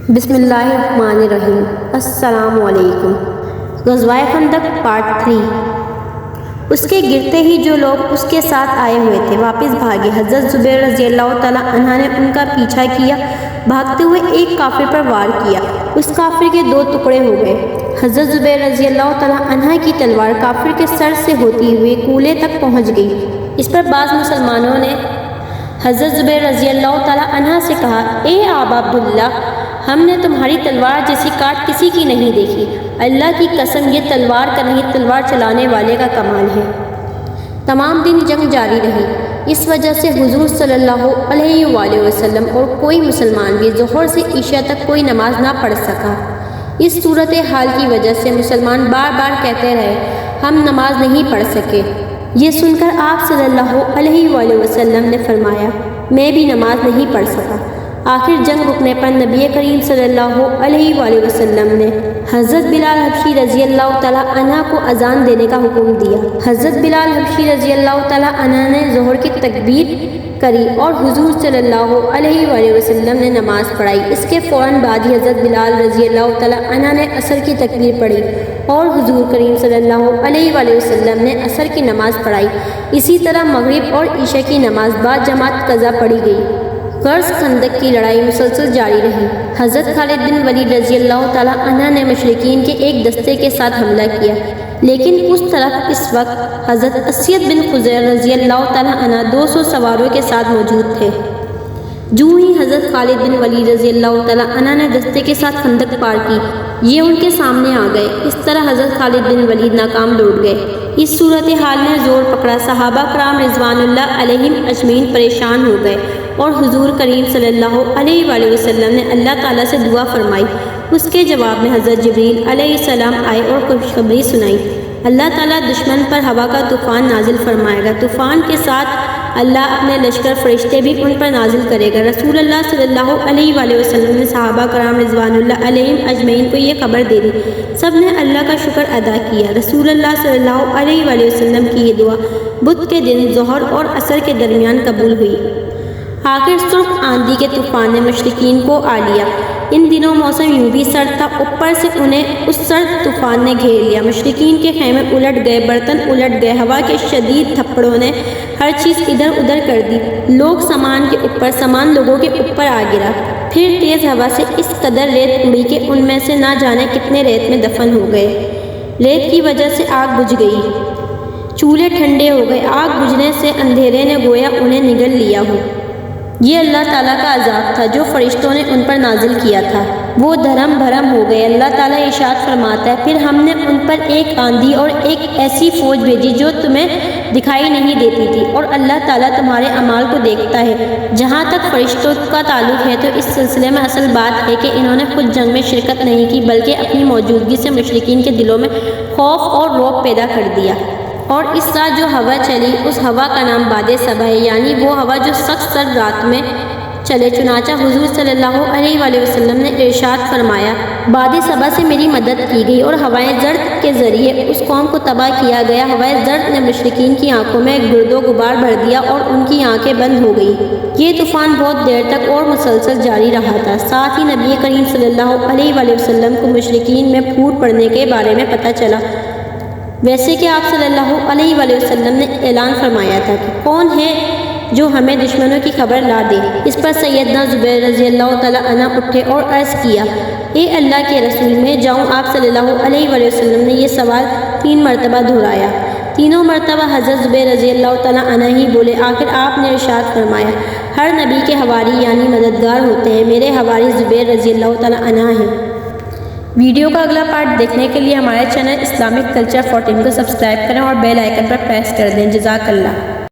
بسم اللہ الرحمن الرحیم۔ السلام علیکم۔ غزوہ خندق پارٹ 3۔ اس کے گرتے ہی جو لوگ اس کے ساتھ آئے ہوئے تھے واپس بھاگے۔ حضرت زبیر رضی اللہ تعالیٰ عنہ نے ان کا پیچھا کیا، بھاگتے ہوئے ایک کافر پر وار کیا، اس کافر کے 2 ٹکڑے ہو گئے۔ حضرت زبیر رضی اللہ تعالیٰ عنہ کی تلوار کافر کے سر سے ہوتی ہوئی کولے تک پہنچ گئی۔ اس پر بعض مسلمانوں نے حضرت زبیر رضی اللہ تعالیٰ عنہ سے کہا، اے آبا عبداللہ، ہم نے تمہاری تلوار جیسی کاٹ کسی کی نہیں دیکھی۔ اللہ کی قسم، یہ تلوار کا نہیں، تلوار چلانے والے کا کمال ہے۔ تمام دن جنگ جاری رہی۔ اس وجہ سے حضور صلی اللہ علیہ وآلہ وسلم اور کوئی مسلمان بھی ظہر سے عشاء تک کوئی نماز نہ پڑھ سکا۔ اس صورتحال کی وجہ سے مسلمان بار بار کہتے رہے، ہم نماز نہیں پڑھ سکے۔ یہ سن کر آپ صلی اللہ علیہ وآلہ وسلم نے فرمایا، میں بھی نماز نہیں پڑھ سکا۔ آخر جنگ رکنے پر نبی کریم صلی اللہ علیہ وآلہ وسلم نے حضرت بلال حبشی رضی اللہ تعالیٰ عنہ کو اذان دینے کا حکم دیا۔ حضرت بلال حبشی رضی اللہ تعالیٰ عنہ نے ظہر کی تکبیر کری اور حضور صلی اللہ علیہ وآلہ وسلم نے نماز پڑھائی۔ اس کے فوراً بعد ہی حضرت بلال رضی اللہ تعالیٰ عنہ نے عصر کی تکبیر پڑھی اور حضور کریم صلی اللہ علیہ وآلہ وسلم نے عصر کی نماز پڑھائی۔ اسی طرح مغرب اور عشاء کی نماز بعد جماعت قضا پڑھی گئی۔ غزوہ خندق کی لڑائی مسلسل جاری رہی۔ حضرت خالد بن ولید رضی اللہ تعالیٰ عنہ نے مشرکین کے ایک دستے کے ساتھ حملہ کیا، لیکن اس طرف اس وقت حضرت اسید بن خزیر رضی اللہ تعالیٰ عنہ 200 سواروں کے ساتھ موجود تھے۔ جو ہی حضرت خالد بن ولید رضی اللہ تعالیٰ عنہ نے دستے کے ساتھ خندق پار کی، یہ ان کے سامنے آ گئے۔ اس طرح حضرت خالد بن ولید ناکام لوٹ گئے۔ اس صورتحال نے زور پکڑا۔ صحابہ کرام رضوان اللہ علیہم اجمعین پریشان ہو گئے اور حضور کریم صلی اللہ علیہ وآلہ وسلم نے اللہ تعالیٰ سے دعا فرمائی۔ اس کے جواب میں حضرت جبریل علیہ السلام آئے اور خوشخبری سنائی، اللہ تعالیٰ دشمن پر ہوا کا طوفان نازل فرمائے گا۔ طوفان کے ساتھ اللہ اپنے لشکر فرشتے بھی ان پر نازل کرے گا۔ رسول اللہ صلی اللہ علیہ وآلہ وسلم نے صحابہ کرام رضوان اللہ علیہم اجمعین کو یہ خبر دے دی۔ سب نے اللہ کا شکر ادا کیا۔ رسول اللہ صلی اللہ علیہ وآلہ وسلم کی یہ دعا بدھ کے دن ظہر اور عصر کے درمیان قبول ہوئی۔ آخر سرخ آندھی کے طوفان نے مشرکین کو آ لیا۔ ان دنوں موسم یوں بھی سرد تھا، اوپر سے انہیں اس سرد طوفان نے گھیر لیا۔ مشرکین کے خیمے الٹ گئے، برتن الٹ گئے، ہوا کے شدید تھپڑوں نے ہر چیز ادھر ادھر کر دی۔ لوگ سامان لوگوں کے اوپر آ گرا۔ پھر تیز ہوا سے اس قدر ریت اڑی کہ ان میں سے نہ جانے کتنے ریت میں دفن ہو گئے۔ ریت کی وجہ سے آگ بجھ گئی، چولہے ٹھنڈے ہو گئے۔ آگ بجھنے سے اندھیرے نے گویا انہیں نگل لیا ہو۔ یہ اللہ تعالیٰ کا عذاب تھا جو فرشتوں نے ان پر نازل کیا تھا۔ وہ دھرم بھرم ہو گئے۔ اللہ تعالیٰ ارشاد فرماتا ہے، پھر ہم نے ان پر ایک آندھی اور ایک ایسی فوج بھیجی جو تمہیں دکھائی نہیں دیتی تھی، اور اللہ تعالیٰ تمہارے اعمال کو دیکھتا ہے۔ جہاں تک فرشتوں کا تعلق ہے تو اس سلسلے میں اصل بات ہے کہ انہوں نے خود جنگ میں شرکت نہیں کی، بلکہ اپنی موجودگی سے مشرکین کے دلوں میں خوف اور رعب پیدا کر دیا۔ اور اس رات جو ہوا چلی، اس ہوا کا نام باد صبا ہے، یعنی وہ ہوا جو سخت سرد رات میں چلے۔ چنانچہ حضور صلی اللہ علیہ وآلہ وسلم نے ارشاد فرمایا، باد صبا سے میری مدد کی گئی اور ہوائے زرد کے ذریعے اس قوم کو تباہ کیا گیا۔ ہوائے زرد نے مشرکین کی آنکھوں میں گرد و غبار بھر دیا اور ان کی آنکھیں بند ہو گئیں۔ یہ طوفان بہت دیر تک اور مسلسل جاری رہا تھا۔ ساتھ ہی نبی کریم صلی اللہ علیہ وآلہ وسلم کو مشرکین میں پھوٹ پڑنے کے بارے میں پتہ چلا، ویسے کہ آپ صلی اللہ علیہ وآلہ وسلم نے اعلان فرمایا تھا کہ کون ہے جو ہمیں دشمنوں کی خبر لا دے۔ اس پر سیدنا زبیر رضی اللہ تعالیٰ عنہ اٹھے اور عرض کیا، اے اللہ کے رسول، میں جاؤں؟ آپ صلی اللہ علیہ وآلہ وسلم نے یہ سوال 3 مرتبہ دہرایا۔ تینوں مرتبہ حضرت زبیر رضی اللہ تعالیٰ عنہ ہی بولے۔ آخر آپ نے ارشاد فرمایا، ہر نبی کے حواری یعنی مددگار ہوتے ہیں، میرے حواری زبیر رضی اللہ تعالیٰ عنہ ہیں۔ ویڈیو کا اگلا پارٹ دیکھنے کے لیے ہمارے چینل اسلامک کلچر 14 کو سبسکرائب کریں اور بیل آئیکن پر پریس کر دیں۔ جزاک اللہ۔